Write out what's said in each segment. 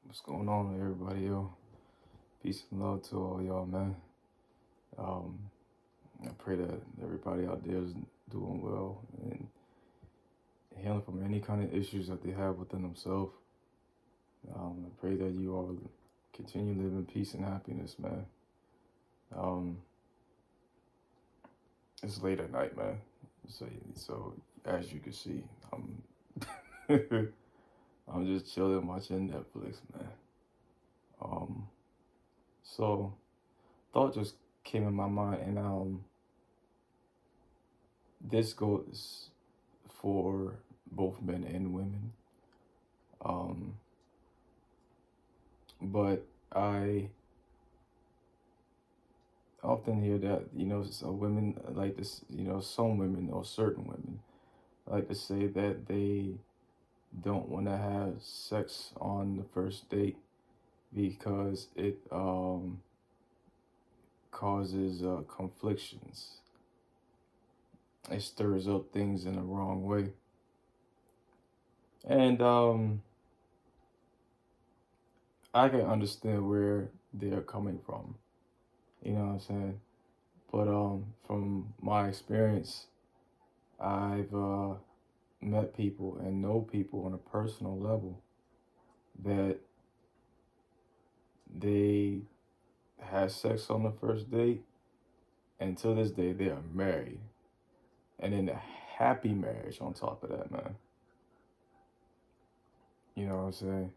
What's going on with everybody, yo? Peace and love to all y'all, man. Um, I pray that everybody out there is doing well and healing from any kind of issues that they have within themselves. I pray that you all continue living peace and happiness, man. Um, it's late at night, man. So as you can see, I'm I'm just chilling watching Netflix, man. Um, so thought just came in my mind, and this goes for both men and women. Um, but I often hear that, some women like this, some women or certain women like to say that they don't want to have sex on the first date because it causes conflictions. It stirs up things in the wrong way. And I can understand where they're coming from. You know what I'm saying? But from my experience, I've met people and know people on a personal level that they had sex on the first date, and to this day they are married, and in a happy marriage on top of that, man. You know what I'm saying?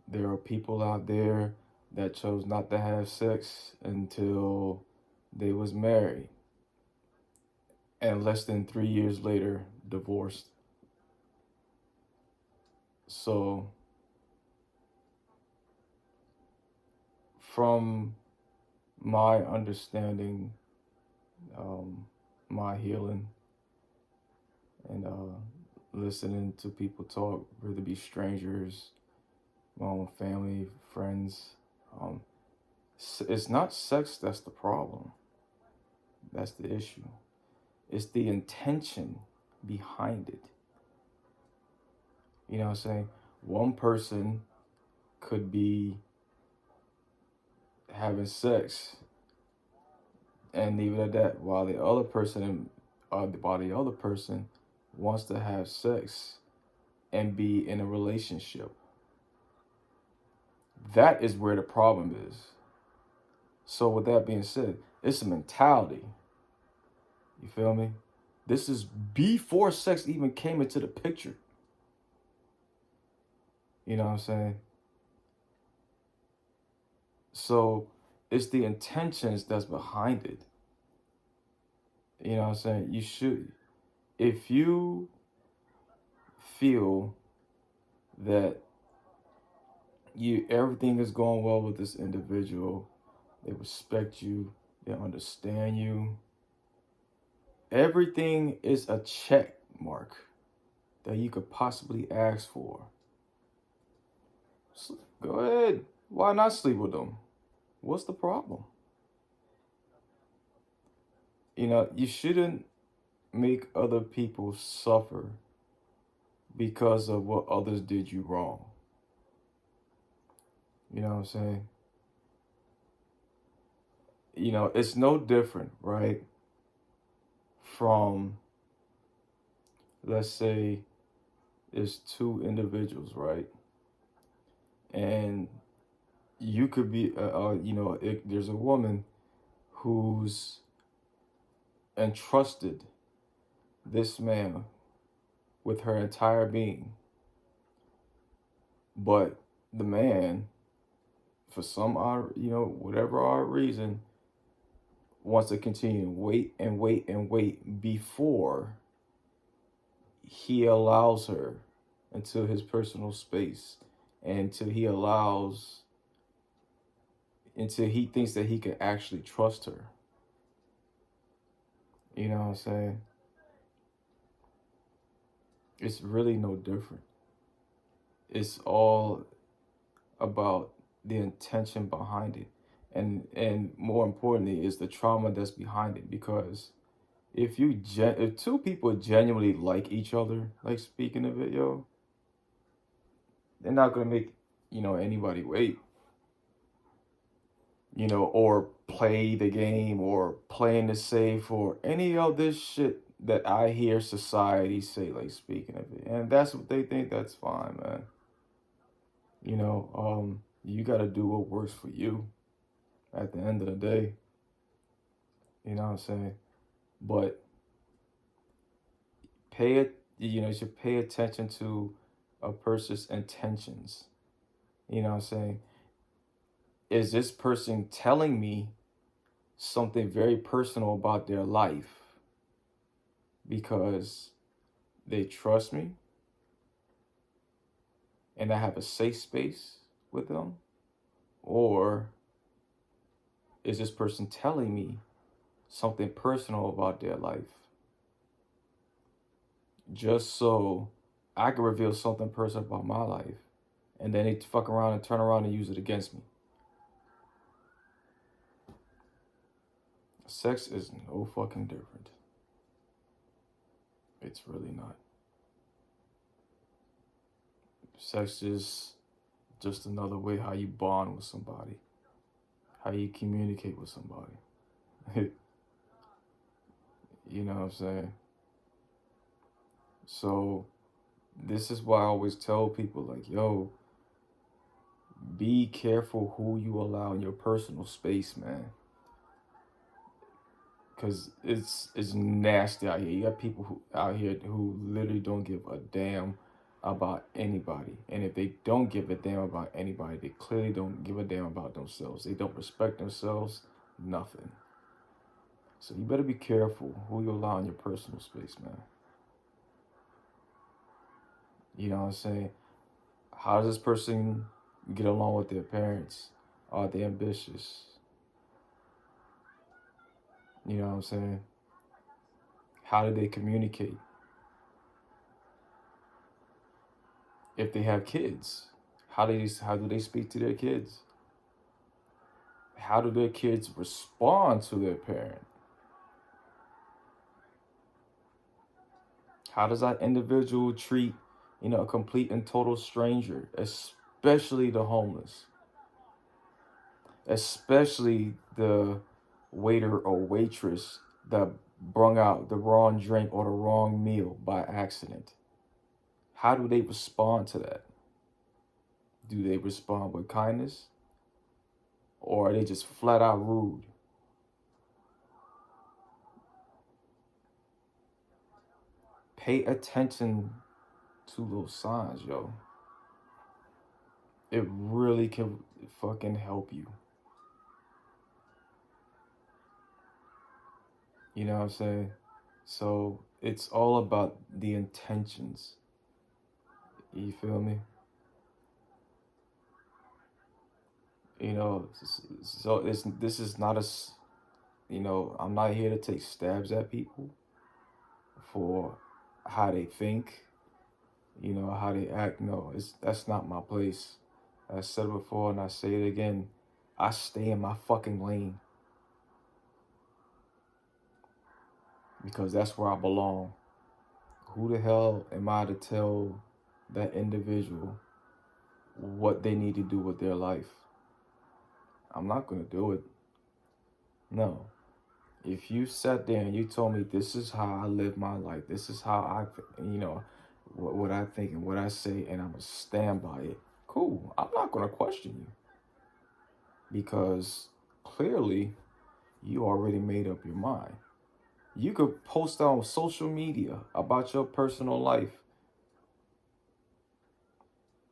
There are people out there that chose not to have sex until they was married, and less than 3 years later divorced. So from my understanding, um, my healing, and listening to people talk, whether it be strangers, my own family, friends. Um, it's not sex that's the problem. That's the issue. It's the intention behind it. You know what I'm saying? One person could be having sex and leave it at that, while the other person wants to have sex and be in a relationship. That is where the problem is. So with that being said, it's a mentality. You feel me? This is before sex even came into the picture. You know what I'm saying? So it's the intentions that's behind it. You know what I'm saying? You should, if you feel that you everything is going well with this individual, they respect you, they understand you, everything is a check mark that you could possibly ask for. Go ahead. Why not sleep with them? What's the problem? You shouldn't make other people suffer because of what others did you wrong. You know what I'm saying? It's no different, right? From, let's say, it's two individuals, right? And you could be, there's a woman who's entrusted this man with her entire being, but the man, for some odd, whatever odd reason, wants to continue to wait and wait and wait before he allows her into his personal space, and until he thinks that he can actually trust her. You know what I'm saying? It's really no different. It's all about the intention behind it, and more importantly is the trauma that's behind it. Because if two people genuinely like each other, like, speaking of it, yo, they're not gonna make anybody wait, or play the game or playing the safe or any of this shit that I hear society say, like speaking of it. And that's what they think, that's fine, man. You gotta do what works for you at the end of the day. You know what I'm saying? But you should pay attention to a person's intentions. You know what I'm saying? Is this person telling me something very personal about their life because they trust me and I have a safe space with them? Or is this person telling me something personal about their life just so I can reveal something personal about my life, and then they fuck around and turn around and use it against me? Sex is no fucking different. It's really not. Sex is just another way how you bond with somebody, how you communicate with somebody. You know what I'm saying? So this is why I always tell people, like, yo, be careful who you allow in your personal space, man. Cause it's nasty out here. You got people out here who literally don't give a damn about anybody. And if they don't give a damn about anybody, they clearly don't give a damn about themselves. They don't respect themselves, nothing. So you better be careful who you allow in your personal space, man. You know what I'm saying? How does this person get along with their parents? Are they ambitious? You know what I'm saying? How do they communicate? If they have kids, how do they speak to their kids? How do their kids respond to their parent? How does that individual treat, a complete and total stranger, especially the homeless, especially the waiter or waitress that brung out the wrong drink or the wrong meal by accident? How do they respond to that? Do they respond with kindness? Or are they just flat out rude? Pay attention to those signs, yo. It really can fucking help you. You know what I'm saying? So it's all about the intentions. You feel me? So this is not I'm not here to take stabs at people for how they think, how they act. No, that's not my place. I said it before and I say it again. I stay in my fucking lane because that's where I belong. Who the hell am I to tell that individual what they need to do with their life? I'm not going to do it. No. If you sat there and you told me this is how I live my life, this is how what I think and what I say, and I'm going to stand by it, cool. I'm not going to question you because clearly you already made up your mind. You could post on social media about your personal life.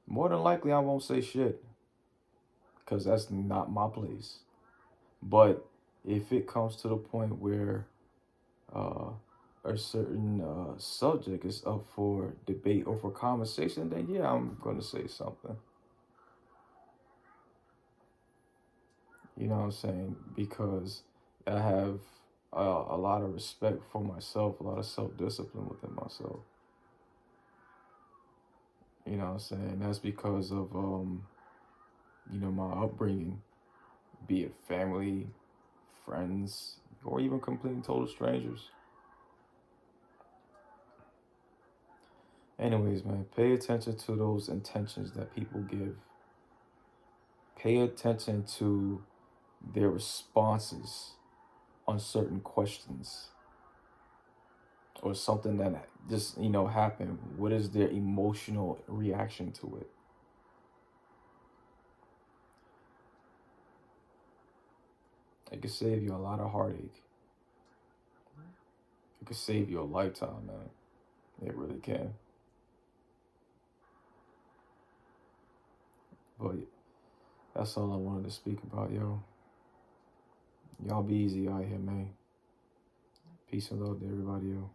More than likely, I won't say shit because that's not my place. But if it comes to the point where a certain subject is up for debate or for conversation, then yeah, I'm going to say something. You know what I'm saying? Because I have a lot of respect for myself, a lot of self-discipline within myself. You know what I'm saying? That's because of, my upbringing, be it family, friends, or even complete and total strangers. Anyways, man, pay attention to those intentions that people give. Pay attention to their responses on certain questions or something that just, happened. What is their emotional reaction to it? It could save you a lot of heartache. It could save you a lifetime, man. It really can. But that's all I wanted to speak about, yo. Y'all be easy out here, man. Peace and love to everybody, yo.